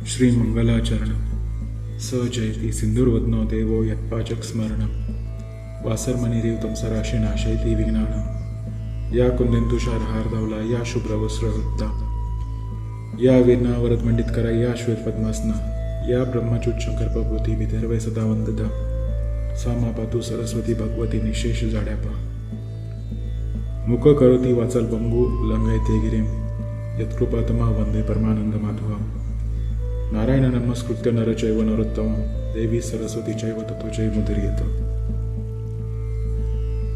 श्री मंगलाचरण स जयति सिंधुर्वदनो देवो यत्पाचक स्मरण वासरमणिरीव तमसराशी नाशयति विघ्नान या कुंदेंदुशारहार धावला या शुभ्रवस्त्रवृत्ता या वीरनावरत मंडित करा या श्वेत पद्मासना या ब्रह्मच्युत शंकर प्रभृती विधर्वय सदा वंदता सामा पातु सरस्वती भगवती निशेष जाड्यापा मुख करोती वाचल बंगू लंघयते गिरिम यत्कृपातमा वंदे परमानंद माधवा नारायण नमस्कृत्य नरचैव नरोत्तम देवी सरस्वती चैव ततो जयमुदीर्येत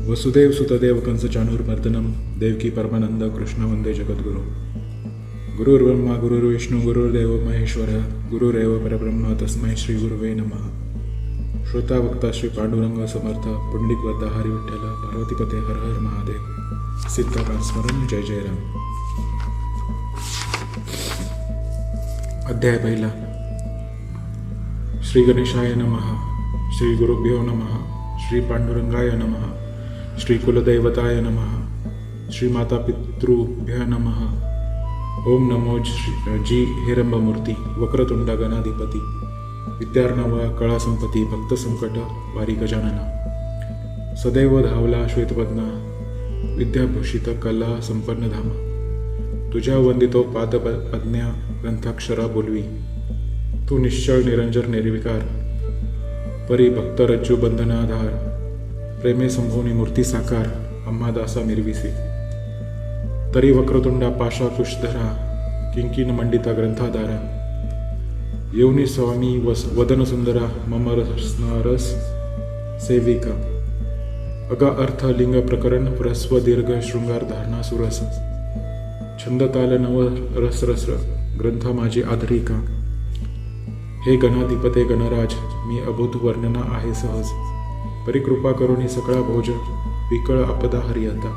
वसुदेव सुतदेव कंस चाणूरमर्दनम देवकी परमानंद कृष्ण वंदे जगद्गुरु गुरुर्ब्रह्मा गुरुर्विष्णू गुरुर्देव महेश्वर गुरुरेव परब्रह्म तस्मै श्री गुरुवे नमः श्रोता वक्ता श्री पांडुरंग समर्थ पुंडलिक वरदा हरी विठ्ठल पार्वतीपते हर हर महादेव सीताकांत स्मरण जय जय राम. अध्याय पहिला. श्री गणेशाय नमः. श्री गुरुभ्यो नमः. श्री पांडुरंगाय नमः. श्री कुलदैवताय नमः. श्री माता पितृभ्य नमः. ओम नमो जी हेरंबमूर्ती वक्रतुंड गणाधिपती विद्यार्णव कळासंपती भक्त संकट वारी गजानना सदैव धावला श्वेतपद्मा विद्याभूषित कला संपन्न धाम तुझ्या वंदितो पाद पज्ञा ग्रंथाक्षरा बोलवी तू निश्चळ निरंजर निर्विकार परी भक्त रज्जू बंधनाधार प्रेमे संभोनी मूर्ती साकार अम्मा दासा मिरविसी तरी वक्रतुंडा पाशा कुशधरा किंकिन मंडिता ग्रंथाधारा येऊनी स्वामी वदन सुंदरा मम रस सेविका अगा अर्थ लिंग प्रकरण ह्रस्व दीर्घ शृंगार धारणा सुरस छंद ताल नव रस रस ग्रंथ माझी आधरिका हे गणाधिपते गणराज मी अभूत वर्णना आहे सहज परिकृपा करुणी सकळा भोज विकळ आपदा हरियता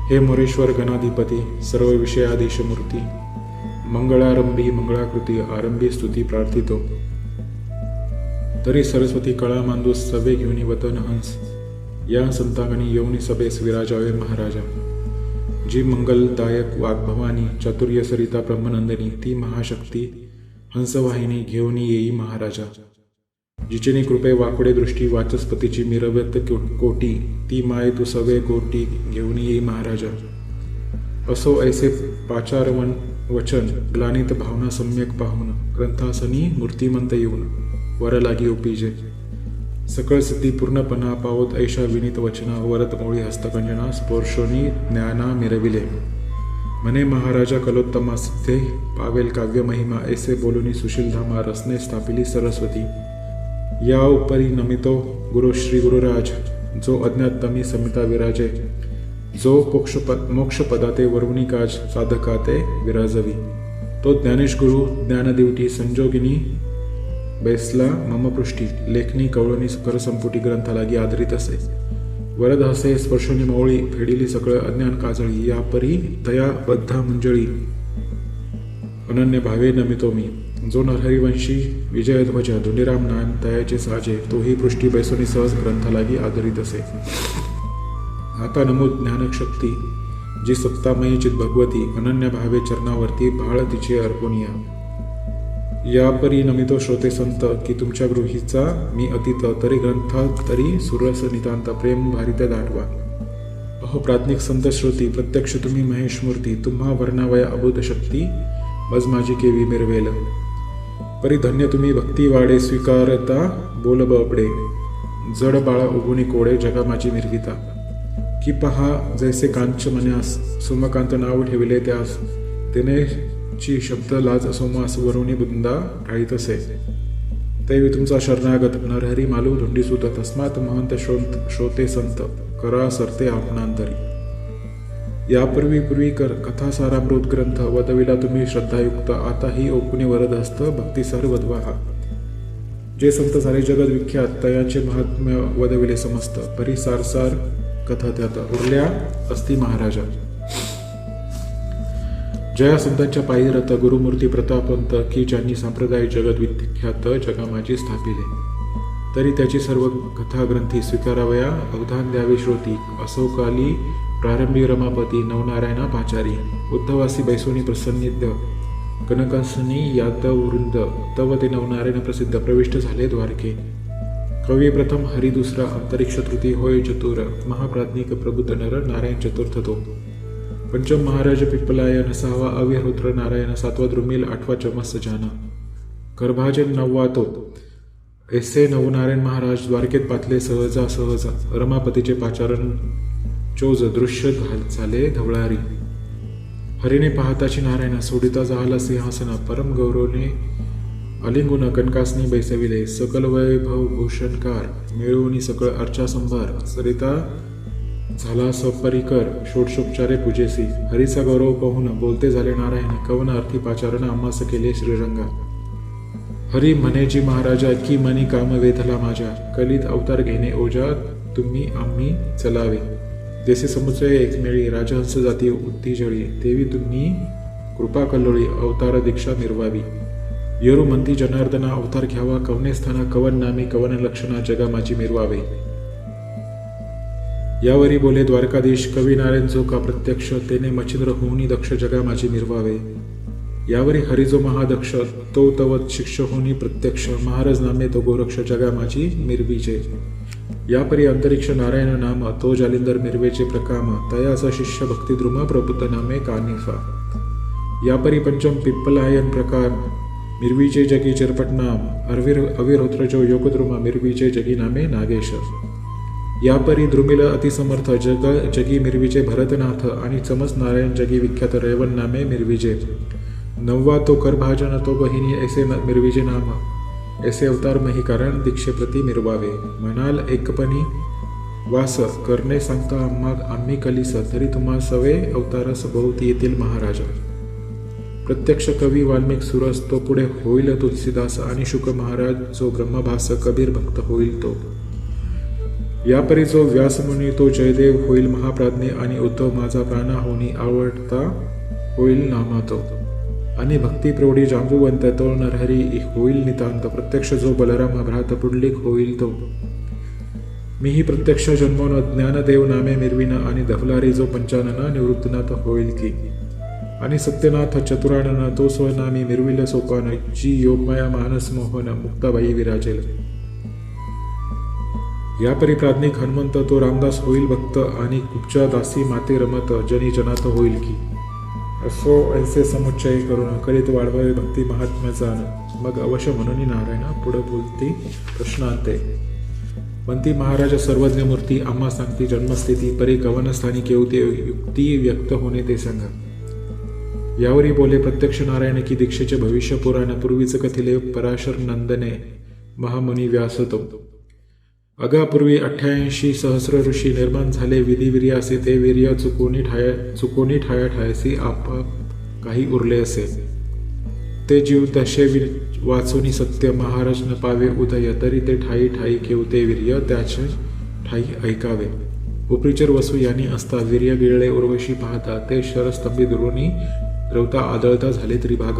हे मोरेश्वर गणाधिपती सर्व विषयाधीश मूर्ती मंगळारंभी मंगळाकृती आरंभी स्तुती प्रार्थितो तरी सरस्वती कळा मांदू सवे घेऊनी वतन हंस या संतागणी येऊनी सभेस विराजावे महाराजा जी मंगलदायक वाग्भवानी चातुर्य सरिता ब्रह्मनंदिनी ती महाशक्ती हंसवाहिनी घेऊन येई महाराजा जिचेनी कृपे वाकडे दृष्टी वाचस्पतीची मिरवत कोटी ती माय तू सवे कोटी घेऊन येई महाराजा असो ऐसे पाचारवन वचन ग्लानित भावना सम्यक पाहून ग्रंथासनी मूर्तिमंत येऊन वर लागी ओपीजे सकळ सिद्धी पूर्णपणा पावत ऐशा विनीत वचना वरत मोळी हस्तकंजना स्पर्शोनी ज्ञाना मिरविले मने महाराजा कलोत्तमा सिद्धे पावेल काव्य महिमा ऐसे बोलुनी सुशील धामा रसने स्थापिली सरस्वती या उपरी नमितो गुरु श्री गुरुराज जो अज्ञात तमी समिता विराजे जो मोक्षपदाते वरुणी काज साधकाते विराजवी तो ज्ञानेश गुरु ज्ञानदिवटी संजोगिनी बैसला मम पृष्ठी लेखनी कवळणी कर संपुटी ग्रंथालागी आधारित असे वरद हसे स्पर्शोनी मवळी फेडिली सकळ अज्ञान काजळी या परी दयाबद्धा मंजळी अनन्य भावे नमितो मी जो नरहरिवंशी विजयध्वज धुंडीराम नाम तयाचे साजे तोही पृष्ठी बैसोनी सहज ग्रंथालागी आधारित असे आता नमूद ज्ञानशक्ती जी सत्तामयी चित भगवती अनन्य भावे चरणावरती भाळ तिचे अर्पणिया या परी नमितो श्रोते संत की तुमच्या गृहीचा मी अतीत तरी ग्रंथात तरी सुरस नितांत प्रेम भारित दाटवा अहो प्राज्ञिक संत श्रोती प्रत्यक्ष तुम्ही महेश मूर्ती तुम्हा वर्णावया अबोध शक्ती मज माझी केवी मिरवेल परी धन्य तुम्ही भक्ती वाडे स्वीकारता बोल बपडे जड बाळा उगुनी कोडे जगा माझी मिरविता की पहा जैसे कांच मन्यास सोमकांत नाव ठेविले त्यास तिने ची शब्द लाज सोमास वरुणी बुंदा ढाळीत असे तैवी तुमचा शरणागत नरहरी मालू धुंडीसुत तस्मात महंत श्रोते संत करा सरते आपणांतरी यापूर्वी कथा सारामृत ग्रंथ वदविला तुम्ही श्रद्धायुक्त आताही ओपुनी वरद हस्त भक्तिसार वधवा हा जे संत सारे जगत विख्यात तयाचे महात्म्य वदविले समस्त परी सारसार कथा त्यात उरल्या असती महाराजा जया संतांच्या पायी रथ गुरुमूर्ती प्रतापंत की ज्यांनी संप्रदाय जगत विख्यात जगामाजी स्थापिले तरी त्याची सर्व कथा ग्रंथी स्वीकारावया अवधान द्यावे श्रोती असो काली प्रारंभी रमापती नवनारायणा पाचारी उद्धवासी बैसोनी प्रसन्निध्य कनकसनी यादव वृंद तव ते नवनारायण प्रसिद्ध प्रविष्ट झाले द्वारके. कवी प्रथम हरी दुसरा अंतरिक्ष तृतीय होय चतुर महाप्राज्ञिक प्रबुद्ध नर नारायण चतुर्थ तो. पंचम महाराज पिप्पलायन सहावा अविहोत्र नारायण सातवा द्रुमिल आठवा चमस जाना. गर्भाजन नववा तो. ऐसे नवनारायण महाराज द्वारकेत पातले सहजा सहज रमापतीचे पाचारण चोज दृश्य झाले धवळारी. हरीने पाहताची नारायण सोडिता झाला सिंहासन परम गौरवने अलिंगुन कनकासनी बैसविले. सकल वैभव भूषणकार मिळवून सकळ अर्चा संभार सरिता झाला सपरिकर षोडशोपचारे पूजेसी. हरीचा गौरव पाहून बोलते झाले नारायण कवन अर्थी पाचारण आम्हास केले श्रीरंगा. हरी म्हणे जी महाराजा की मनी काम वेधला माझ्या कलित अवतार घेणे ओजा तुम्ही आम्ही चलावे. जैसे समुचय एकमेळी राजहंस जाती उत्तीजळी तेवी तुम्ही कृपा कल्लोळी अवतार दीक्षा निर्वावी. येरू म्हणती जनार्दना अवतार घ्यावा कवने स्थाना कवन नामी कवन लक्षणा जगा माझी मिरवावे. यावरी बोले द्वारकाधीश कवी नारायण जो का प्रत्यक्ष तेने मच्छिंद्र होऊनी दक्ष जगा माझी मिरवावे. यावरी हरी जो महादक्ष तो तवत शिक्ष होनी प्रत्यक्ष महाराज नामे तो गोरक्ष जगा माझी मिरवीचे. यापरी अंतरिक्ष नारायण नाम तो जालिंदर मिरवेचे प्रकाम तयाचा शिष्य भक्तिद्रुम प्रबुद्ध नामे कानिफा. यापरी पंचम पिप्पलायन प्रकार मिरवीचे जगी चिरपट नाम अविरहोत्र जो योगद्रुम मिरवीचे जगी नामे नागेश. यापरी द्रुमिल अतिसमर्थ जगी मिरवीचे भरतनाथ आणि चमस नारायण जगी विख्यात रेवन नामे मिरवीजे. नववा तो करभाजन तो बहिणी ऐसे मिरवीजे नाम ऐसे अवतार मही कारण दीक्षेप्रती मिरवावे. म्हणाल एकपणी वास करणे सांगता आम्ही कलिस तरी तुम्हा सवे अवतारस भोवती येतील महाराजा. प्रत्यक्ष कवी वाल्मिक सुरस तो पुढे होईल तुलसीदास आणि शुक महाराज जो ब्रह्मभास कबीर भक्त होईल तो. यापरी जो व्यासमुनी तो जयदेव होईल महाप्राज्ञे आणि उद्धव माझा प्राणा होनी आवडता होईल नामा तो. आणि भक्ती प्रौढी जांबुवंत तो नरहरी होईल नितांत प्रत्यक्ष जो बलराम भ्रात पुंडलिक होईल तो. मीही प्रत्यक्ष जन्मोन ज्ञानदेव नामे मिरविन आणि धवलारी जो पंचानन निवृत्तनाथ होईल की. आणि सत्यनाथ चतुरानन तो स्वनामी मिरविल सोपान जी योगमाया मानस मोहन मुक्ताबाई विराजेल. यापरी प्राज्ञिक हनुमंत तो रामदास होईल भक्त आणि कुपच्या दासी माते रमत जनी जनात होईल की. असो ऐसे समुच्चय करून करीत वाढवावे भक्ती महात्म्य जाण. मग अवश्य म्हणून नारायण पुढे बोलती प्रश्नांते. म्हणती महाराज सर्वज्ञ मूर्ती आम्हा सांगती जन्मस्थिती परी कवनस्थानी केवते युक्ती व्यक्त होणे ते सांगा. यावरी बोले प्रत्यक्ष नारायण की दीक्षेचे भविष्य पुराण पूर्वीच कथिले पराशर नंदने महामुनी व्यासतो. अगापूर्वी 88 सहस्र ऋषी निर्माण झाले विधिवीर्य असे ते वीर्य चुकोनी ठाया ठायसी आपाप काही उरले असे. ते जीव दशे वाचुनी सत्य महाराज न पावे उदय तरी ते ठाई ठाई केवते वीर्य त्याचे ठाई ऐकावे. उपरिचर वसू यांनी असता वीर्य गिळले उर्वशी पाहता ते शरस्तंभी दुरोणी द्रवता आदळता झाले त्रिभाग.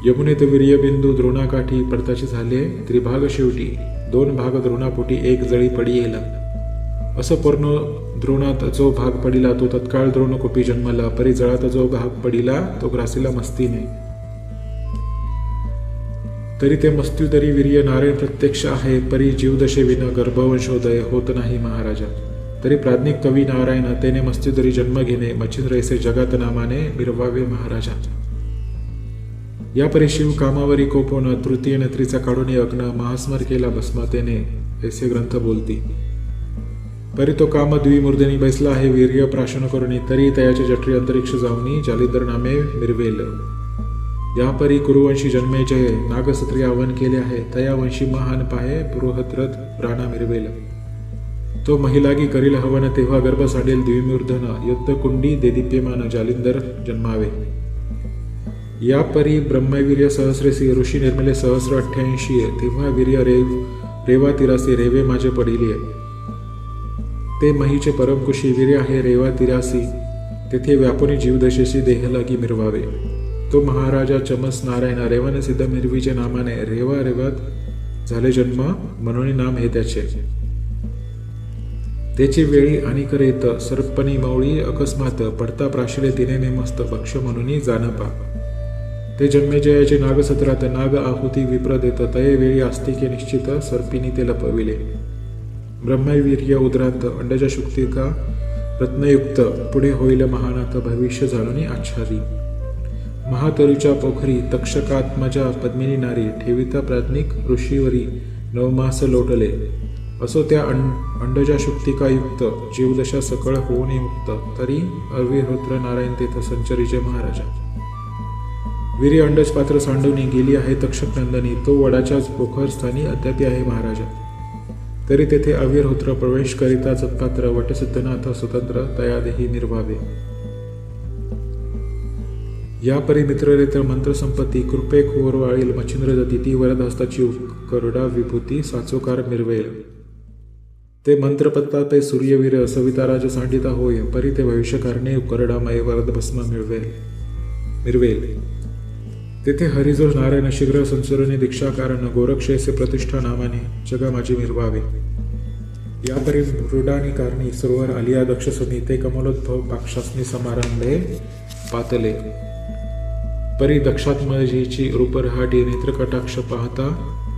यमुनेत वीर्यबिंदू द्रोणाकाठी पडताचे झाले त्रिभाग शेवटी 2 भाग द्रोणापोटी 1 जळी पडी येला. असं पूर्ण द्रोणात जो भाग पडिला तो तत्काळ द्रोणकोपी जन्मला परी जळात जो भाग पडिला तो ग्रासीला मस्तीने. तरी ते मस्त्युदरी वीर्य नारायण प्रत्यक्ष आहे परी जीवदशे विना गर्भवंशोदय होत नाही महाराजा. तरी प्राज्ञिक कवी नारायण तेने मस्त्युदरी जन्म घेणे मच्छिंद्र ऐसे जगात नामाने मिरवावे महाराजा. यापरी शिव कामावरी कोपोन तृतीय नेत्रीचा काढून अग्न महास्मर केला भस्मातेने ऐसे ग्रंथ बोलती. परी तो काम द्विमूर्धनी बैसला आहे वीर्य प्राशन करुणी तरी तयाचे जठरी अंतरिक्ष जाऊनी जालिंदर नामे मिरवेल. यापरी कुरुवंशी जन्मे जय नागसत्री आवन केले आहे तयावंशी महान पाहे बृहद्रथ प्राणा मिरवेल. तो महिलागी करील हवन तेव्हा गर्भ साडेल द्विमूर्धन युद्धकुंडी देदीप्यमान जालिंदर जन्मावे. यापरी ब्रह्मवीर्य सहस्रेसी ऋषी निर्मिले सहस्र 88 तेव्हा वीर्य रेवा तिरासी रेवे माझे पडिले. ते महीचे परमकुशी वीर्य आहे रेवा तिरासी तेथे व्यापुनी जीवदशेशी देह लागी मिरवावे. तो महाराजा चमस नारायण रेवन सिद्ध मिरवीचे नामाने रेवा रेवात झाले जन्म म्हणून नाम हे त्याचे. त्याची वेळी आणि करेत सर्पणी मवळी अकस्मात पडता प्राशिले तिने नेमस्त भक्ष म्हणून जानपा. ते जन्मेजयाचे नागसत्रात नाग आहुती विप्र देत तये वेळी आस्तिके निश्चित सर्पिनी ते लपविले. ब्रह्मवीर्य उद्रांत अंडजा शुक्तिका रत्नयुक्त पुढे होईल महानाथ भविष्य झालोनी आच्छादी. महातरुच्या पोखरी तक्षकात्मजा पद्मिनी नारी ठेविता प्राज्ञिक ऋषीवरी नवमास लोटले. असो त्या अंडजा शुक्तिकायुक्त जीवदशा सकळ होऊन मुक्त तरी अविहोत्र नारायण तेथ संचरीचे महाराजा. वीर्य अंडज पात्र सांडवणी गेली आहे तक्षक नंदनी तो वडाच्याच पोखर स्थानी अद्यापी आहे महाराजा. तरी तेथे अविहोत्र प्रवेश करिता सत्पात्र वटसिद्धनाथ स्वतंत्र तयादेही निर्भावे. या परी मित्ररेत्र मंत्रसंपत्ती कृपे खोरवाळील मच्छिंद्र जती ती वरद हस्ताची करुडा विभूती साचोकार मिरवेल. ते मंत्रपत्ता ते सूर्यवीर सविताराज सांडिता होय परी ते भविष्यकारणे करडामय वरद भस्म मिरवेल. तेथे हरिजो नारायण शीघ्र संसरणे दीक्षा कारण गोरक्षेसे प्रतिष्ठा नामाने जगा माझी मिरवावे. यापरी मृडानी कारणी सरोवर आलिया दक्षसनी ते कमलोद्भव पाक्षासनी समारंभे पातले. परी दक्षात्मजीची रूपरहाटी नेत्रकटाक्ष पाहता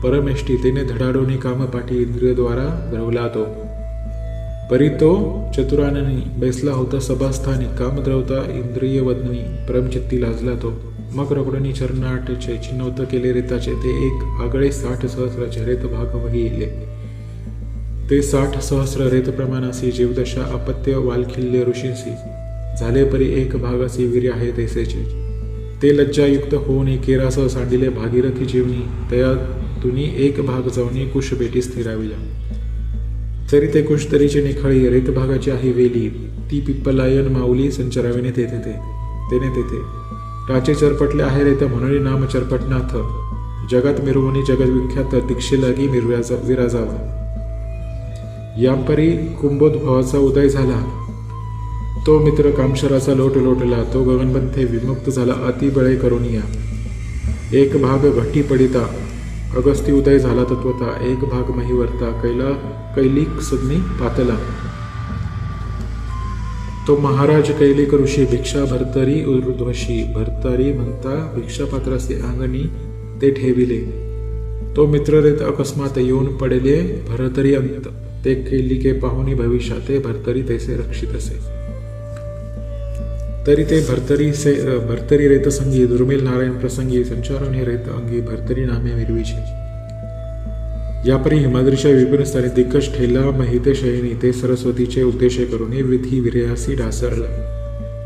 परमेष्टी तेने धडाडोनी कामपाठी इंद्रियद्वारा द्रवला तो. परी तो चतुराननी बैसला होता सभास्थानी कामद्रवता इंद्रियवदनी परमचित्ती लाजला तो. मग रगडणी चरणाटेचे चिन्हवत केले रेताचे ते एक आगळे 60 सहस्र झरेत भाग वहिले. ते 60 सहस्र रेत प्रमाणासी जीवदशा अपत्य वालखिल्य ऋषींसी झाले परी एक भागासी वीर्य आहे तैसेचे. ते लज्जायुक्त होऊन केरासह सांडिले भागीरथी जीवनी तया तुनी एक भाग जाऊनी कुश बेटी स्थिराविला. तरी ते कुश तरीची निखळी रेत भागाची आहे वेली ती पिप्पलायन माऊली संचराविने तेथे टाचे चरपटले आहे रेत म्हणून नाम चरपटनाथ जगात मिरवणी जगविख्यात दीक्षेलागी विराजावा. यांपरी कुंभोद्भवाचा उदय झाला तो मित्र कामशराचा लोटला तो गगनपंथे विमुक्त झाला अतिबळे करुनिया. एक भाग घटी पडिता अगस्ती उदय झाला तत्वता एक भाग महिवर्ता कैलिक सदनी पातला. तो महाराज कैलिक ऋषी भिक्षा भरतरी ऊर्ध्वशी भरतरी म्हणता भिक्षापात्रासी अंगणी ते ठेविले. तो मित्ररेत अकस्मात येऊन पडले भरतरी अंत ते कैलिके पाहुनी भविष्या ते भरतरी तैसे रक्षित असे. तरी ते भरतरी रेत संगी दुर्मिल नारायण प्रसंगी संचारोनी रेत अंगी भरतरी नामे मिरवीची. यापरी हिमाद्रीच्या विपिन स्थानी दिग्गज ठेला महिते शयनी ते सरस्वतीचे उद्देश करून विधी वीर्यासी ढासळला.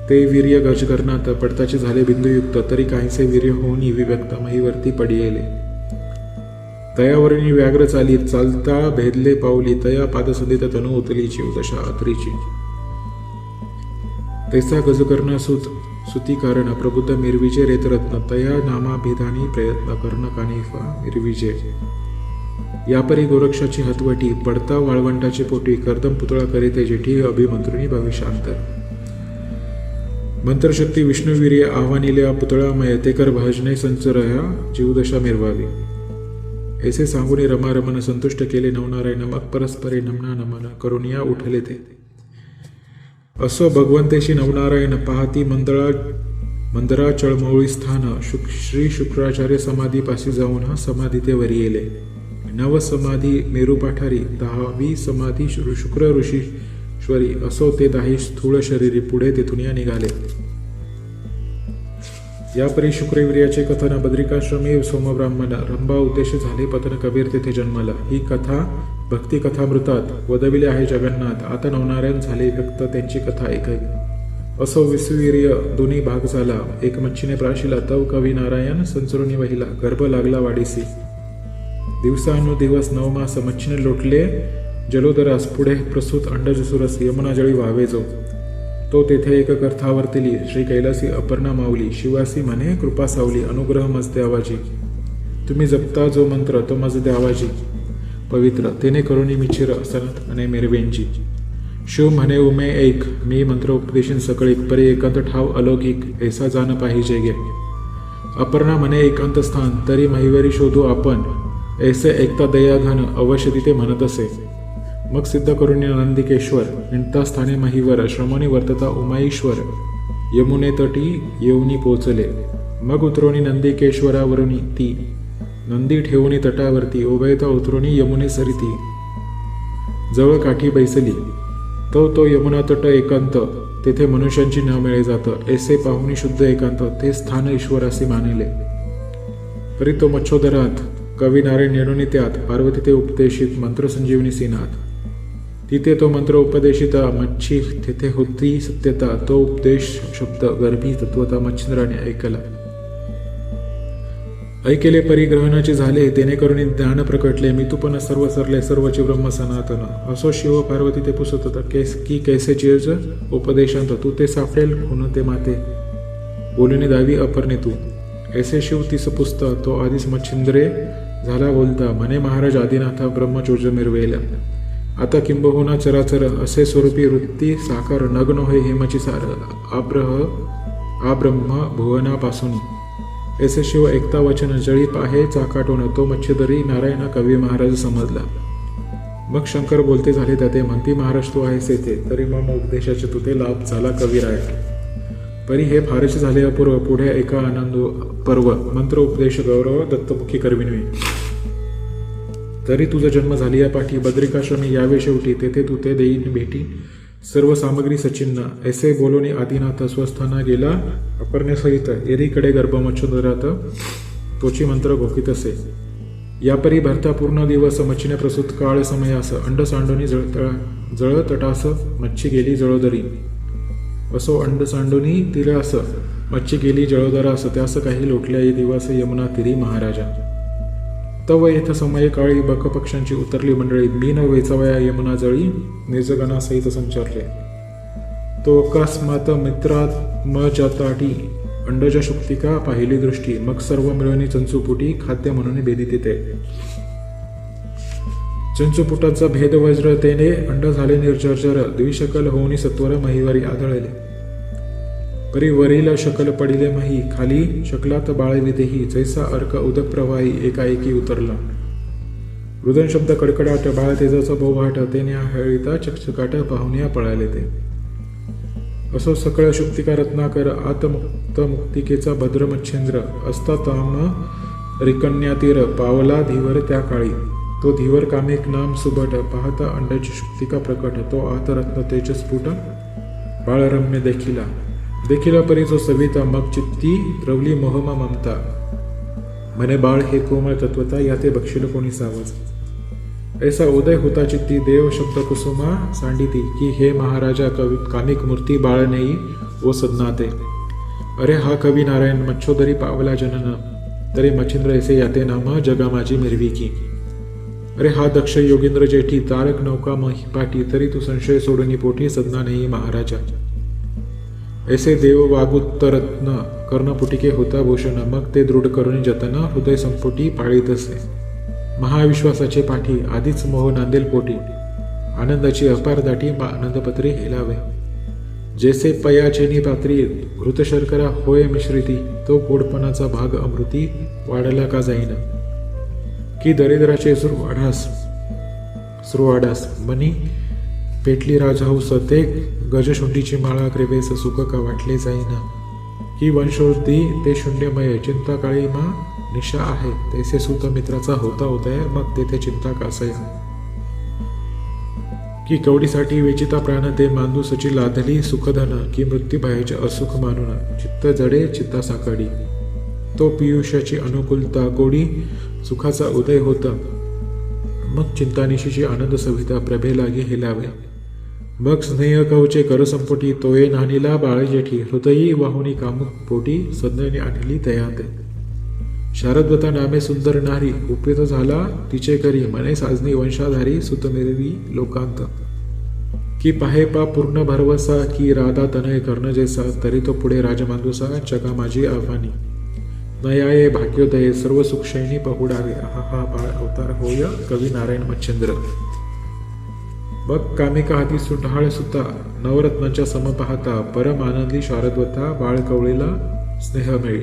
ते वीर्य गज करणात पडताचे झाले बिंदुयुक्त तरी काहीसे वीर्य होऊन विव्यक्त महिवरती पडियेले. तयावरणी व्याघ्र चालीत चालता भेदले पावली तया पादसंधित तनु उतलीची उदशा अत्रीची. तैसा गजकर्ण सुती कारण प्रबुद्ध मिरविजे रेतरत्न तया नामाभिधानी प्रयत्न कर्ण कानिफा मिरविजे. यापरी गोरक्षाची हतवटी पडता वाळवंटाची पोटी कर्दम पुतळा करीते जेठी अभिमंत्रुनी भविष्यांतर. मंत्रशक्ती विष्णुवीर्य आव्हानिल्या पुतळामय ते कर भजने संचरया जीवदशा मिरवावी. ऐसे सांगून रमारमन संतुष्ट केले नवनारायण मग परस्परे नमना नमन करून या उठले ते. असो भगवंतेशी नवनारायण पाहती मंदरा चळमौळी स्थान श्री शुक्राचार्य समाधीपाशी जाऊन हा समाधी ते वरी येले. नव समाधी मेरू पाठारी 10वी समाधी शुक्र ऋषीश्वरी असो ते 10 स्थूळ शरीरी पुढे तेथून या निघाले. यापरी शुक्रवीर्याचे कथन बद्रिकाश्रमी सोमब्राह्मण रंभा उद्देश झाले पतन कबीर तेथे जन्मला. ही कथा भक्ती कथामृतात वदविले आहे जगन्नाथ. आता नवनारायण झाले व्यक्त त्यांची कथा ऐकावी. असो विश्ववीर्य दोन्ही भाग झाला एक मच्छीने प्राशिला तव कवी नारायण संचरुनी वहिला गर्भ लागला वाडीसी. दिवसानुदिवस 9 मास मच्छीने लोटले जलोदरास पुढे प्रसूत अंडज सुरस यमुना जळी व्हावे जो. तो तेथे एक कर्थावर्तिली श्री कैलासी अपर्णा माऊली शिवासी म्हणे कृपा सावली अनुग्रह मज द्यावाजी. तुम्ही जपता जो मंत्र तो मज द्यावाजी पवित्र तेने करुणी मिचिर सनत अने मिरवेंची. शिव म्हणे उमे ऐक मी मंत्र उपदेशीन सकळीक परी एकांत ठाव अलौकिक ऐसा जाण पाहिजे गे. अपर्णा म्हणे एकांत स्थान तरी महिवरी शोधू आपण ऐसे ऐकता दयाघन अवश्य तिथे म्हणत असे. मग सिद्ध करुणी नंदिकेश्वर निंता स्थाने महिवर श्रमणी वर्तता उमाईश्वर यमुने तटी येऊनी पोचले. मग उतरोनी नंदिकेश्वरावरुनी ती नंदी ठेवूनी तटावरती उभयता उतरोनी यमुने सरिती जवळ काठी बैसली तो यमुना तट एकांत तेथे मनुष्यांची न मिळे जातं ऐसे पाहुनी शुद्ध एकांत ते स्थान ईश्वरासी मानिले. परी तो मच्छोदरात कवी नारायण येणून त्यात पार्वती ते उपदेशित मंत्र संजीवनी सीनात तिथे तो मंत्र उपदेशिता मच्छी तेथे होती सत्यता तो उपदेश शब्द गर्भी तत्वता मच्छिंद्राने ऐकला. ऐकेले परिग्रहणाचे झाले तेने करुणी ज्ञान प्रकटले मी तू पण सर्व सरले सर्वचे ब्रह्म सनातन असो शिव पार्वती ते पुसत की कैसे चिरज उपदेशांत तू ते साफडेल खुन ते माते बोलून दावी अपरणे तू ऐसे शिव तीस पुस्त तो आधीच मच्छिंद्रे झाला बोलता म्हणे महाराज आदिनाथा ब्रह्मचोर्ज मिरवेल आता किंबहुना चराचर असे स्वरूपी वृत्ती साकार नग्न होय हेमची सार आब्रह्म भुवनापासून ऐसे शिव ऐकता वचन जळी पाहे चाकाटून तो मच्छिदरी नारायण कवी महाराज समजला. मग शंकर बोलते झाले त्याते म्हणती महाराज तू आहेस येथे तरी मग उपदेशाचे तुते लाभ झाला कविराय. परी हे फारच झाले अपूर्व पुढे एका आनंद पर्व मंत्र उपदेश गौरव दत्तमुखी करविनवी तरी तुझा जन्म झाली या पाठी बद्रिकाश्रमी यावे शेवटी तेथे तू ते देईन भेटी सर्व सामग्री सचिन्न ऐसे बोलोनी आदिनाथ स्वस्थाना गेला अपर्णेसहित एरीकडे गर्भ मच्छोदरात तोची मंत्र घोकित असे. यापरी भरता पूर्ण दिवस मच्छीने प्रसूत काळ समयास अंड सांडोनी जळ तटास मच्छी गेली जळोदरी असो अंड सांडोनी तिरास मच्छी गेली जळोदरास त्यास काही लोटल्या ये दिवस यमुना तिरी महाराजा. तव येथ समय काळी बक पक्ष्यांची उतरली मंडळी मीन वेचावया यमुना जळी निर्जगणासहित संचारले. तो अकस्मात मित्रात जाताटी अंडज शुक्तिका पाहिली दृष्टी मग सर्व मिळवणी चंचुपुटी खाद्य म्हणून बेदित ते चंचुपुटाचा भेद वज्रतेने अंड झाले निर्जर्जर द्विशकल होऊनी सत्वर महिवारी आढळले. परी वरील शकल पडिले मही खाली शकलात बाळविदेही जैसा अर्क उदक प्रवाही एकाएकी उतरला. रुदन शब्द कडकडाट बाळ तेजाचा बोभाट तेने हळीता चकचकाट पाहुण्या पळाले ते असो सकळ शुक्तिका रत्नाकर आतमुक्त मुक्तिकेचा भद्र मच्छिंद्र असता ताम रिकन्यातीर पावला धीवर त्या काळी तो धीवर कामेक नाम सुबट पाहता अंडाची शुक्तिका प्रकट तो आत रत्न तेजस्फुट बाळरम्य देखिला परी जो सविता मग चित्ती द्रवली मोहमा ममता म्हणे बाळ हे कोमळ तत्वता याते बक्षिल कोणी सावज ऐसा उदय होता चित्ती देव शब्द कुसुमा सांडिती की हे महाराजा कवी कामिक मूर्ती बाळ नेई ओ सदनाते. अरे हा कवी नारायण मच्छोदरी पावला जनन तरी मच्छिंद्र ऐसे याते नाम जगा माझी मिरविकी. अरे हा दक्ष योगींद्र जेठी तारक नौका महिपाठी तरी तू संशय सोडून पोटी सदना नेई महाराजा. ऐसे देव वागुत्तरत्न कर्णपुटिके होता भूषण मग ते दृढ करून जतन हृदय संपुटी पाळीत असे. महाविश्वासाचे पाठी आधीच मोह नांदेल पोटी आनंदाची अपार दाटी आनंदपत्री हेलावे. जैसे पयाचेनी पात्री घृतशर्करा होय मिश्रिती तो गोडपणाचा भाग अमृती वाढला का जाईन की दरिद्राचे सुरवाडास मनी पेटली राजहंस ते गजशुंडीची माळा क्रेवेस सुख का वाटले जाईना की वंशोद्धी ते शून्यमय चिंता काळी मा निशा आहे तैसे सुत मित्राचा होता उदय मग तेथे चिंता कासया की कवडीसाठी वेचिता प्राण ते मांदूसची लादली सुखधन की मृत्यू भयाचे असुख मानून चित्त जडे चित्ता साकडी तो पियुष्याची अनुकूलता गोडी सुखाचा उदय होता मग चिंतानिशीची आनंद सविता प्रभे लागे हेलावे. मग स्नेह कवचे कर संपुटी तोये नानीला बाळ जेठी हृदयी वाहुनी कामुक पोटी सज्ञाने आणली तयाते. शारदवता नामे सुंदर नारी उपेत झाला तिचे करी मने साजनी वंशाधारी सुत मिरवी लोकांत की पाहे पा पूर्ण भरवसा की राधा तनय कर्ण जैसा तरी तो पुढे राजमांदुसा जगा माझी आव्हानी नयाये भाग्योदये सर्व सुखशयनी पहुडावे हा बाळ अवतार होय कवी नारायण मच्छिंद्र. मग कामिका हाती सुंढाळ सुता नवरत्नांच्या सम पाहता परम आनंदी शारदवता बाळ कवळीला स्नेह मिळी.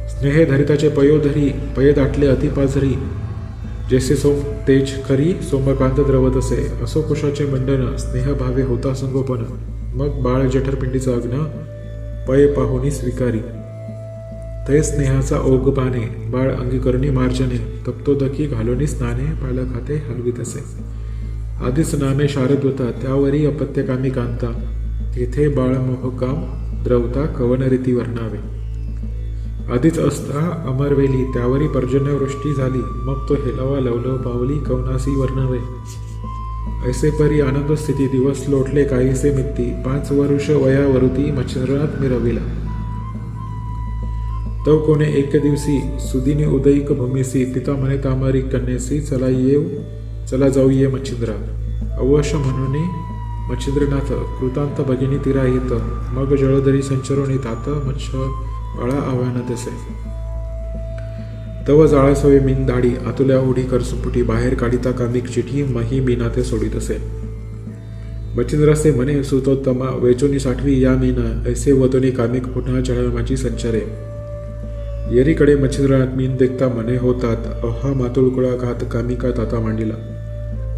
स्नेहे धरिताचे पयोधरी पय दाटले अतिपाझरी जैसे सोम तेज खरी सोमकांत द्रवत असे असो कुशाचे मंडन स्नेह भावे होता संगोपन मग बाळ जठरपिंडीचा अग्न पय पाहुनी स्वीकारी. तै स्नेहाचा ओघ पाने, बाळ अंगीकरणी मार्जने, तप्तोदकी घालोनी स्नाने, पाळलं खाते हलवीत असे. आधीच नामे शारदवता, त्यावरी अपत्यकामी कांता, तेथे बाळ मोहकाम द्रवता कवन रीती वर्णावे. आधीच असता अमरवेली, त्यावरी पर्जन्यवृष्टी झाली, मग तो हेलावा लवलव पावली कवनासी वर्णवे. ऐसे परी आनंद स्थिती दिवस लोटले काहीसे मित्ती, 5 वर्ष वयावरुती मच्छिंद्रनाथ मिरविला. तव कोणे एक दिवशी सुदिनी उदयिक भूमीसी, तिता म्हणे तामरी कन्येसी, चला जाऊ ये मच्छिंद्रा. अवश्य म्हणून मच्छिंद्रनाथ कृतांत भगिनी तिराहित, मग जळदरी संचरोणी तात, मच्छ बाळा आव्हान तसे. तव जाळसवे मीन दाढी, आतुल्या ओढी करसुपुटी, बाहेर काढिता कामिक चिठी, मही मीना ते सोडित असे. मच्छिंद्रासे म्हणे सुतोत्तमा, वेचोनी साठवी या मीना, ऐसे वतोनी कामिक पुन्हा जळ माझी संचारे. येरीकडे मच्छिंद्रनाथ मीन देखता म्हणे होतात, अहा मातुळकुळा घात कामिका ताता मांडिला.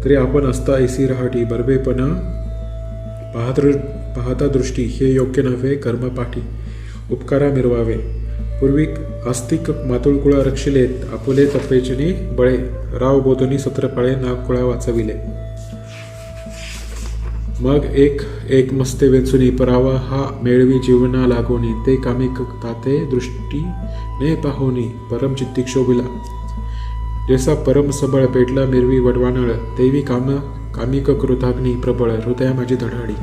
तरी आपण असता ऐसी रहाटी, बरबेपणा पाहता दृष्टी, हे योग्य नव्हे कर्मपाठी, उपकारा मिरवावे. पूर्वी आस्तिक मातुळकुळा रक्षिलेत, आपुले तपेचनी बळे, राव बोधनी सत्रपाळे नागकुळा वाचविले. मग एक मस्ते वेचुनी, परावा हा मेळवी जीवना लागोनी, ते कामिक ताते दृष्टीने पाहोनी, परम चित्ती क्षोभिला. जैसा परम सबळ पेटला मिरवी वडवानळ, तेवी कामिक कृताग्नी प्रबळ, हृदया माझी धडाडी.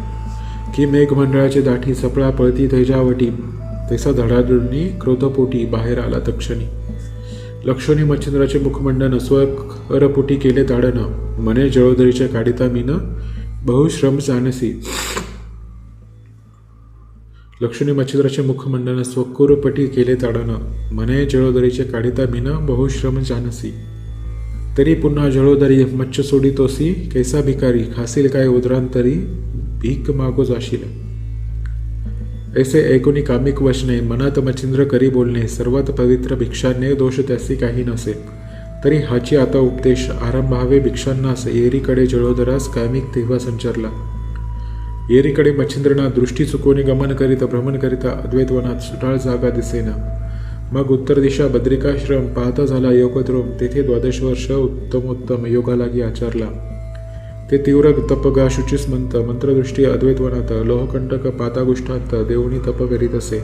की मेघ मंडळाची दाठी, सपळा पळती तेजावटी, तैसा धडाडूनी क्रोधपोटी, बाहेर आला तक्षणी. लक्षणी मच्छिंद्राचे मुखमंडन, स्वरपुटी केले ताडन, म्हणे जळोदरीच्या काढिता मीन, बहुश्रम जानसी. लक्षणी मच्छिंद्राचे मुखमंडन, स्वकुरपटी केले ताडन, म्हणे जळोदरीचे काढिता मीन, बहुश्रम जानसी. तरी पुन्हा जळोदरी मच्छ सोडितोसी, कैसा भिकारी, खासील काय उदरांतरी, भीक मागो जाशील. ऐसे ऐकुनी कामिक वचने, मनात मच्छिंद्र करी बोलणे, सर्वात पवित्र भिक्षाने, दोष त्यासी काही नसे. तरी हाची आता उपदेश, आरंभावे भिक्षांनास, येरीकडे जळोदरास कामिक तेव्हा संचारला. येरीकडे मच्छिंद्रनाथ दृष्टी चुकवणे गमन करीत भ्रमण करिता अद्वैतवनात सुटाळ जागा दिसेना. मग उत्तर दिशा बद्रिकाश्रम पाहता झाला योगद्रोम, तेथे 12 वर्ष उत्तमोत्तम योगा लागी आचारला. ते तीव्र तपगा शुचिस्मंत, मंत्रदृष्टी अद्वैतवनात, लोहकंटक पातागुष्ठात देवनी तप करीत असे.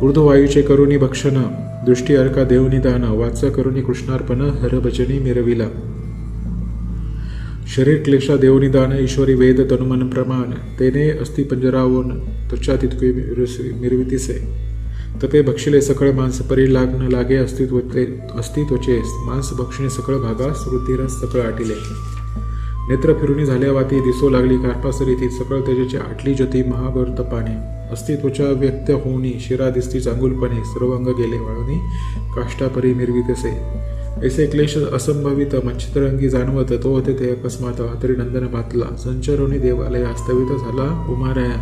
ऊर्ध्ववायूचे करुणी भक्षण, दृष्टी अर्का देवनी दान, वाचा करुणी कृष्णार्पण, हरभजनी मिरविला. शरीर क्लेशा देवनी दान, ईश्वरी वेद तनुमन प्रमाण, तेने अस्थि पंजरावून त्वचा तितके मिरवितीसे. तपे भक्षिले सकळ मांस, परी लागण लागे अस्तित्वचे, मांस भक्षिणे सकळ भागास, वृद्धिरस सकळ आटिले. नेत्र फिरुनी झाल्या वाती, दिसो लागली कार्पासरीती, सकळ तेजाची आटली ज्योती, महागौर तपाने. अस्तित्वच्या व्यक्त होऊनी, शिरा दिसती चांगुलपणे, सर्व अंग गेले वाळूनी, काष्टापरी मिरवितसे. ऐसे क्लेश असंभवित मच्छिंद्रंगी जाणवत, तो तेथे अकस्मात हातरी नंदन बातला. संचरोनी देवालय आस्तवित झाला उमाराया,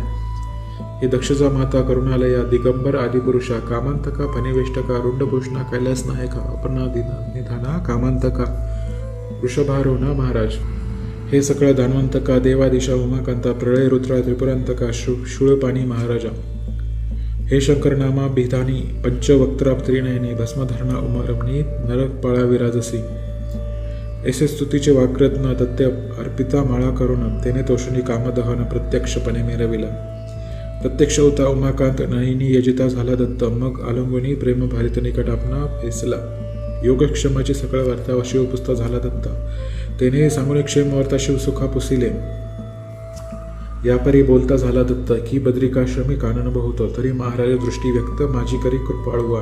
हे दक्षजा माता करुणालया, दिगंबर आदिपुरुषा, कामांतका फनिवेष्टका, रुंडकृष्णा कैलास नायका, अपर्णा निधाना कामांतका, वृषभारोहणा महाराज. हे सकळ दानवंतका, देवादिशा उमाकांता, प्रळय रुद्रा त्रिपुरांतका, शूळपाणी महाराजा. हे शंकरनामा भिधानी, पंचवक्त्रा त्रिनयनी, भस्मधरणा उमारमणी, नरकपाळा विराजसी. ऐसे स्तुतीचे वाक्रत्न दत्त्य अर्पिता माळा करून, तेने तोषणी कामदहन प्रत्यक्षपणे मिरविला. प्रत्यक्ष होता उमाकांत, नयनी यजिता झाला दत्त, मग आलंगुनी प्रेम भारित निकट आपणा फैसला. योगक्षमाची सकळ वार्ता शिवपुस्त झाला दत्त, तेने सांगून क्षेमवार्ता शिवसुखा पुसिले. यापरी बोलता झाला दत्त, की बद्रिकाश्रमी कानन बहुत, तरी महाराज दृष्टी व्यक्त, माझी करी कृपाळुवा.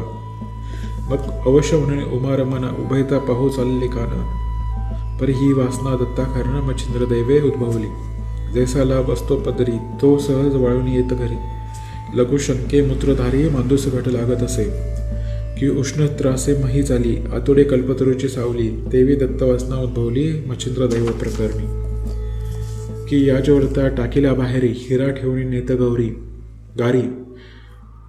मग अवश्य म्हणून उमारमना, उभयता पाहू चालले कान, परी ही वासना दत्ता कारण, मच्छिंद्र दैवे उद्भवली. जैसा लाभ असतो पदरी, तो सहज वाळून येत घरी. लघुशंके मूत्रधारी, मांदूस घट लागत असे, की उष्ण त्रासे मही झाली, आतुडे कल्पतरूची सावली, तेवी दत्तवासना उद्भवली, मच्छिंद्र दैव प्रकरणी. की याजवळता टाकीला बाहेरी, हिरा ठेवणी नेत गौरी गारी,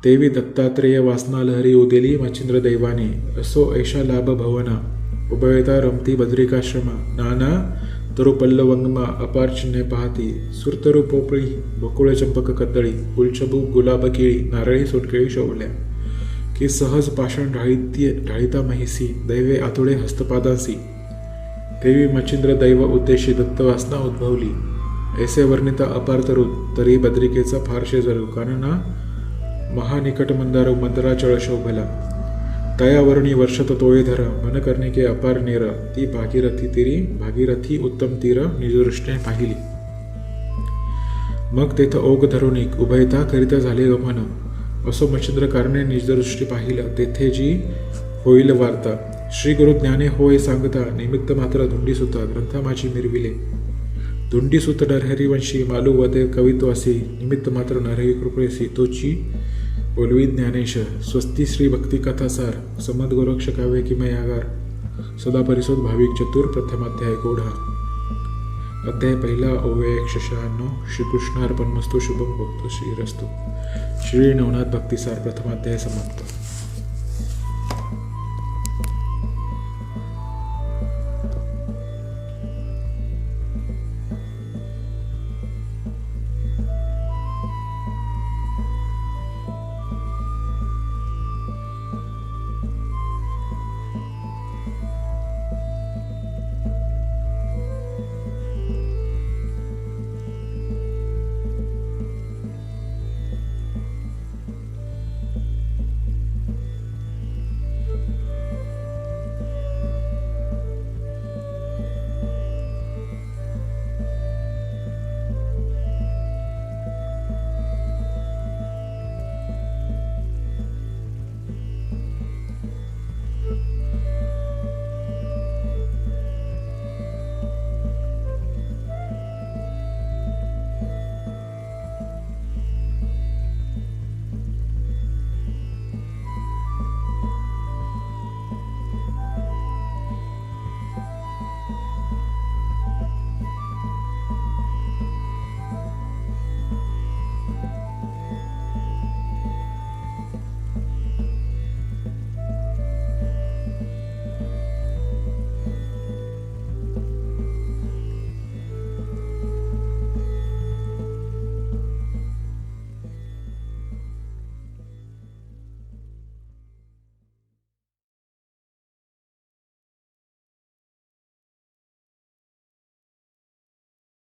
तेवी दत्तात्रेय वासना लहरी उदेली, मच्छिंद्र दैवाने. असो ऐशा लाभ भवना, उभयता रमती बद्रिकाश्रमा, नाना तरुपल्लवंगमा अपार चिन्हे पाहती, सुरतरू पोपळी, बकुळ चंपक कदळी, गुलछबू गुलाब केळी, नारळी सोटकेळी शोभल्या. की सहज पाषाण ढाळिता महिसी दैवे आतुडे हस्तपादासी देवी मच्छिंद्र दैव उद्देशी दत्तवासना उद्भवली ऐसे वर्णिता अपार तरी बद्रिकेचा फारशे जरू कानना महानिकट मंदारो मंदराचळ शोभला तयावर्णी वर्षत तोळे धर मन कर्णिके अपार नेर ती भागीरथी उत्तम तीर निजदृष्टीने पाहिली. मग तेथ ओघ धरुणिक उभयता करिता झाले गमन असो मच्छिंद्रकारने निजदृष्टी पाहिलं तेथे जी होईल वार्ता. श्री गुरु ज्ञाने होय सांगता निमित्त मात्र धुंडीसुता ग्रंथा माझी मिरविले धुंडीसुत नरहरिवंशी मालू वते कवित्वासी निमित्त मात्र नरहरी कृपेसी तोची बोलवी ज्ञानेश स्वस्ती श्री भक्ती कथासार समद गोरक्ष काव्य किमयागार सदा परिसोद भाविक चतुर प्रथमाध्याय गोढा अध्याय 1 अव्यय 196 श्रीकृष्णार्पणमस्तु शुभम भक्तो श्रीरस्तु. श्री नवनाथ भक्तिसार प्रथमाध्याय समाप्त.